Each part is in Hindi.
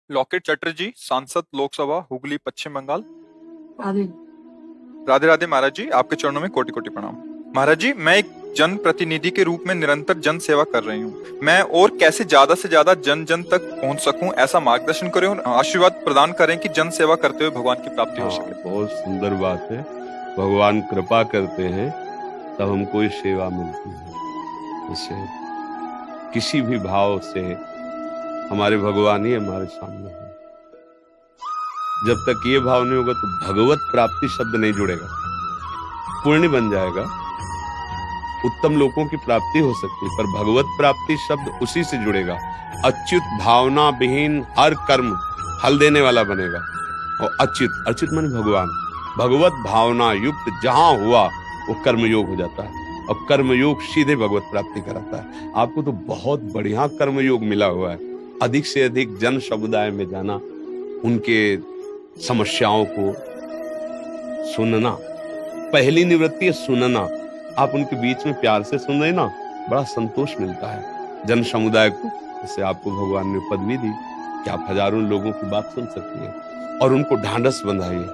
लॉकेट चटर्जी, सांसद लोकसभा हुगली पश्चिम बंगाल। राधे। राधे राधे महाराज जी, आपके चरणों में कोटि कोटि प्रणाम। महाराज जी, मैं एक जन प्रतिनिधि के रूप में निरंतर जन सेवा कर रही हूँ। मैं और कैसे ज्यादा से ज्यादा जन जन तक पहुंच सकूं, ऐसा मार्गदर्शन करें और आशीर्वाद प्रदान करें कि जन सेवा करते हुए भगवान की प्राप्ति हो सके। बहुत सुंदर बात है। भगवान कृपा करते हैं तब हमको ये सेवा मिलती है। इसे किसी भी भाव से हमारे भगवान ही हमारे सामने है। जब तक ये भाव नहीं होगा तो भगवत प्राप्ति शब्द नहीं जुड़ेगा, पुण्य बन जाएगा, उत्तम लोगों की प्राप्ति हो सकती है, पर भगवत प्राप्ति शब्द उसी से जुड़ेगा। अच्युत भावना विहीन हर कर्म फल देने वाला बनेगा। और अच्युत माने भगवान, भगवत भावना युक्त जहां हुआ वो कर्मयोग हो जाता है, और कर्मयोग सीधे भगवत प्राप्ति कराता है। आपको तो बहुत बढ़िया कर्मयोग मिला हुआ है। अधिक से अधिक जन समुदाय में जाना, उनके समस्याओं को सुनना, पहली निवृत्ति है सुनना। आप उनके बीच में प्यार से सुन रहे ना, बड़ा संतोष मिलता है जन समुदाय को। जैसे आपको भगवान ने पदवी दी कि आप हजारों लोगों की बात सुन सकती है, और उनको ढांढस बंधाइए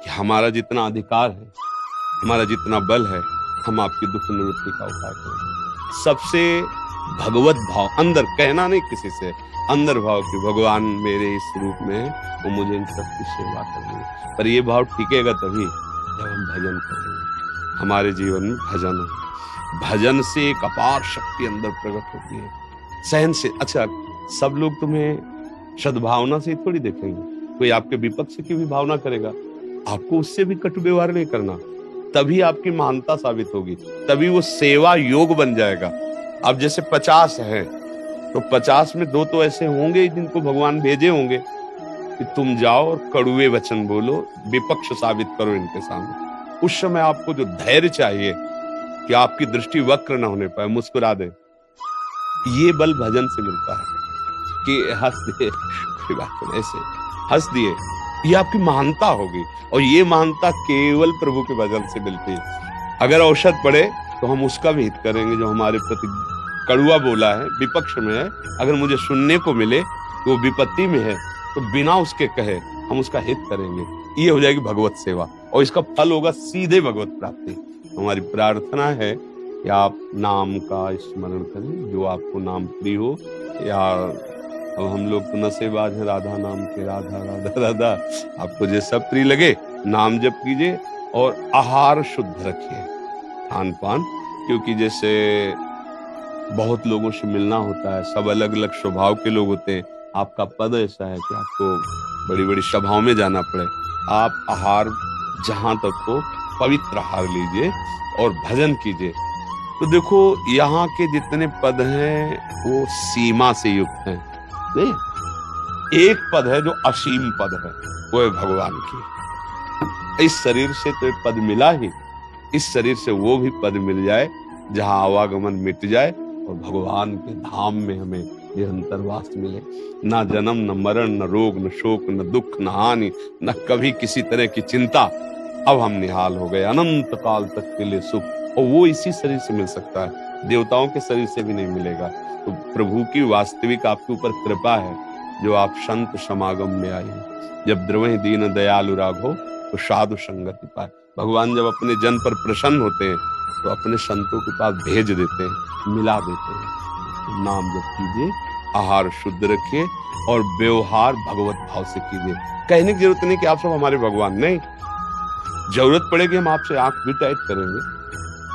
कि हमारा जितना अधिकार है, हमारा जितना बल है, हम आपकी दुख निवृत्ति का उपाय करेंगे। सबसे भगवत भाव अंदर, कहना नहीं किसी से, अंदर भाव कि भगवान मेरे इस रूप में है, वो मुझे इन सबकी सेवा करनी है। पर ये भाव टिकेगा तभी जब हम भजन करेंगे। हमारे जीवन में भजन है, भजन से एक अपार शक्ति अंदर प्रकट होती है। सहन से, अच्छा सब लोग तुम्हें सद्भावना से ही थोड़ी देखेंगे, कोई आपके विपक्ष की भी भावना करेगा, आपको उससे भी कटु व्यवहार नहीं करना, तभी आपकी महानता साबित होगी, तभी वो सेवा योग बन जाएगा। अब जैसे 50 है तो 50 में 2 तो ऐसे होंगे जिनको भगवान भेजे होंगे कि तुम जाओ और कड़ुए वचन बोलो, विपक्ष साबित करो इनके सामने। उस समय आपको जो धैर्य चाहिए कि आपकी दृष्टि वक्र न होने पाए, मुस्कुरा दे, ये बल भजन से मिलता है। कि हंस दिए, कोई बात नहीं, ऐसे हंस दिए, ये आपकी महानता होगी, और ये महानता केवल प्रभु के भजन से मिलती है। अगर औषध पड़े तो हम उसका भी हित करेंगे जो हमारे प्रति कड़ुआ बोला है, विपक्ष में है। अगर मुझे सुनने को मिले कि वो विपत्ति में है तो बिना उसके कहे हम उसका हित करेंगे। ये हो जाएगी भगवत सेवा, और इसका फल होगा सीधे भगवत प्राप्ति। हमारी प्रार्थना है कि आप नाम का स्मरण करें, जो आपको नाम प्रिय हो। या अब हम लोग तो नशेबाज हैं राधा नाम के, राधा राधा राधा, आपको जैसा प्रिय लगे नाम जप कीजिए, और आहार शुद्ध रखिए, खान पान, क्योंकि जैसे बहुत लोगों से मिलना होता है, सब अलग अलग स्वभाव के लोग होते हैं। आपका पद ऐसा है कि आपको बड़ी बड़ी सभाओं में जाना पड़े। आप आहार जहां तक हो पवित्र आहार लीजिए और भजन कीजिए। तो देखो यहाँ के जितने पद हैं वो सीमा से युक्त हैं, नहीं, एक पद है जो असीम पद है, वो है भगवान की। इस शरीर से तो एक पद मिला ही, इस शरीर से वो भी पद मिल जाए जहां आवागमन मिट जाए और भगवान के धाम में हमें निरंतर वास मिले। ना जन्म, न मरण, न रोग, न शोक, न दुख, न हानि, न कभी किसी तरह की चिंता। अब हम निहाल हो गए, अनंत काल तक के लिए सुख, और वो इसी शरीर से मिल सकता है, देवताओं के शरीर से भी नहीं मिलेगा। तो प्रभु की वास्तविक आपके ऊपर कृपा है जो आप संत समागम में आए। जब द्रवहि दीन दयालु राघो तो साधु संगति पाए। भगवान जब अपने जन पर प्रसन्न होते हैं तो अपने संतों के पास भेज देते हैं, मिला देते हैं। नाम जप कीजिए, आहार शुद्ध रखिए, और व्यवहार भगवत भाव से कीजिए। कहने की जरूरत नहीं कि आप सब हमारे भगवान, नहीं, जरूरत पड़ेगी हम आपसे आंख भी टाइट करेंगे,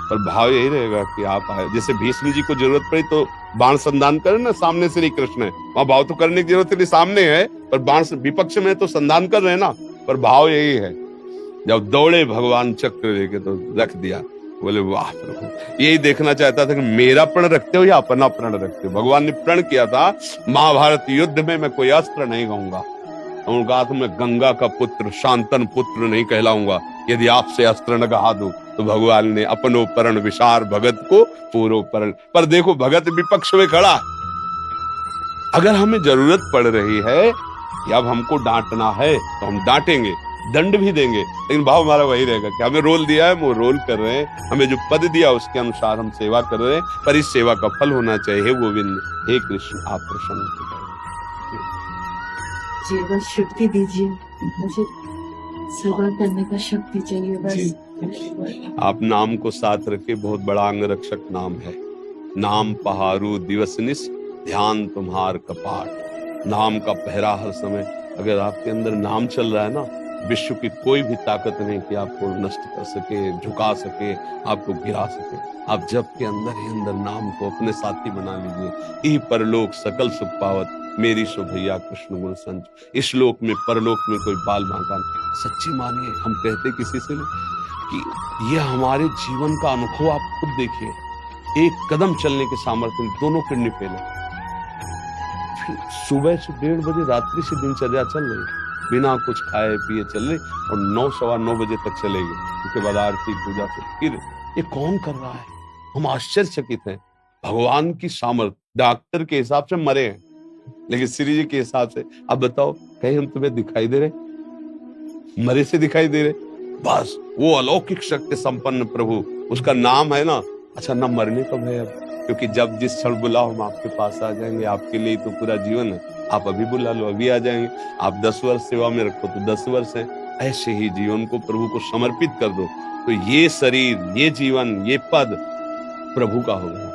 पर भाव यही रहेगा कि आप आए। जैसे भीष्म जी को जरूरत पड़ी तो बाण संधान करें ना, सामने श्री कृष्ण है, वहां भाव तो करने की जरूरत नहीं, सामने है, पर बाण विपक्ष में तो संधान कर रहे हैं ना, पर भाव यही है। जब दौड़े भगवान चक्र लेके तो रख दिया, बोले वाह प्रभु, यही देखना चाहता था कि मेरा प्रण रखते हो या अपना प्रण रखते हो। भगवान ने प्रण किया था महाभारत युद्ध में मैं कोई अस्त्र नहीं गाऊंगा, उन्होंने कहा था मैं गंगा का पुत्र, शांतन पुत्र नहीं कहलाऊंगा यदि आपसे अस्त्र न गहा दूं। तो भगवान ने अपनो परण विशार भगत को पूरो परण, पर देखो भगत विपक्ष में खड़ा। अगर हमें जरूरत पड़ रही है कि अब हमको डांटना है तो हम डांटेंगे, दंड भी देंगे, लेकिन भाव हमारा वही रहेगा कि हमें रोल दिया है, वो रोल कर रहे हैं, हमें जो पद दिया उसके अनुसार हम सेवा कर रहे हैं, पर इस सेवा का फल होना चाहिए। हे गोविंद, हे कृष्ण, आप प्रसन्न हो जाए। जी बस शक्ति दीजिए, मुझे सेवा करने का शक्ति चाहिए बस। आप नाम को साथ रखे, बहुत बड़ा अंगरक्षक नाम है। नाम पहारू दिवस निस, ध्यान तुम्हार कपाट। नाम का पहरा हर समय, अगर आपके अंदर नाम चल रहा है ना, विश्व की कोई भी ताकत नहीं कि आपको नष्ट कर सके, झुका सके, आपको गिरा सके। आप जब के अंदर ही अंदर नाम को अपने साथी बना लीजिए। ई परलोक सकल सुख पावत, मेरी सो भैया कृष्ण गुण संच। इस लोक में परलोक में कोई बाल बांका नहीं। सच्ची मानिए, हम कहते किसी से नहीं कि ये हमारे जीवन का अनुभव आप खुद देखिए। एक कदम चलने के सामर्थ्य में दोनों किडनी फेल है। फिर सुबह से 1:30 बजे रात्रि से दिनचर्या चल रही, बिना कुछ खाए पिए चल रही, और 9 सवा 9 बजे तक चलेगी। उसके बाद आरती पूजा से फिर ये कौन कर रहा है? हम आश्चर्यचकित हैं। भगवान की सामर्थ, डॉक्टर के हिसाब से मरे हैं, लेकिन श्री जी के हिसाब से अब बताओ, कहीं हम तुम्हें दिखाई दे रहे? मरे से दिखाई दे रहे? बस वो अलौकिक शक्ति संपन्न प्रभु, उसका नाम है ना। अच्छा, ना मरने का भय अब, क्योंकि जब जिस क्षण बुलाओ हम आपके पास आ जाएंगे। आपके लिए तो पूरा जीवन है, आप अभी बुला लो, अभी आ जाएंगे। आप 10 वर्ष सेवा में रखो तो 10 वर्ष है। ऐसे ही जीवन को प्रभु को समर्पित कर दो, तो ये शरीर, ये जीवन, ये पद प्रभु का हो गया।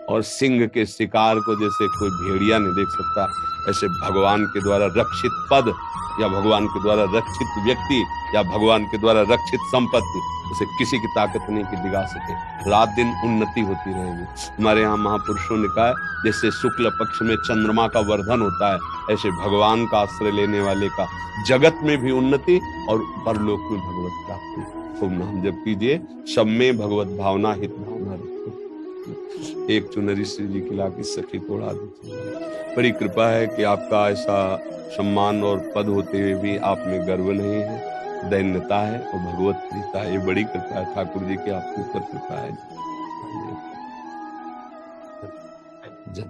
और सिंह के शिकार को जैसे कोई भेड़िया नहीं देख सकता, ऐसे भगवान के द्वारा रक्षित पद या भगवान के द्वारा रक्षित व्यक्ति या भगवान के द्वारा रक्षित संपत्ति, उसे किसी की ताकत नहीं कि दिखा सके। रात दिन उन्नति होती रहेगी। हमारे यहाँ महापुरुषों ने कहा है, जैसे शुक्ल पक्ष में चंद्रमा का वर्धन होता है, ऐसे भगवान का आश्रय लेने वाले का जगत में भी उन्नति और परलोक में भगवत प्राप्ति। खूब नाम जप कीजिए, सब में भगवत भावना हित भावना रखिए। एक चुनरी श्री जी की लाके सखी को उड़ा दीजिए। बड़ी कृपा है कि आपका ऐसा सम्मान और पद होते हुए भी आप में गर्व नहीं है, दैन्यता है और भगवत प्रीता है। ये बड़ी कृपा है ठाकुर जी की, आपके ऊपर कृपा है। जय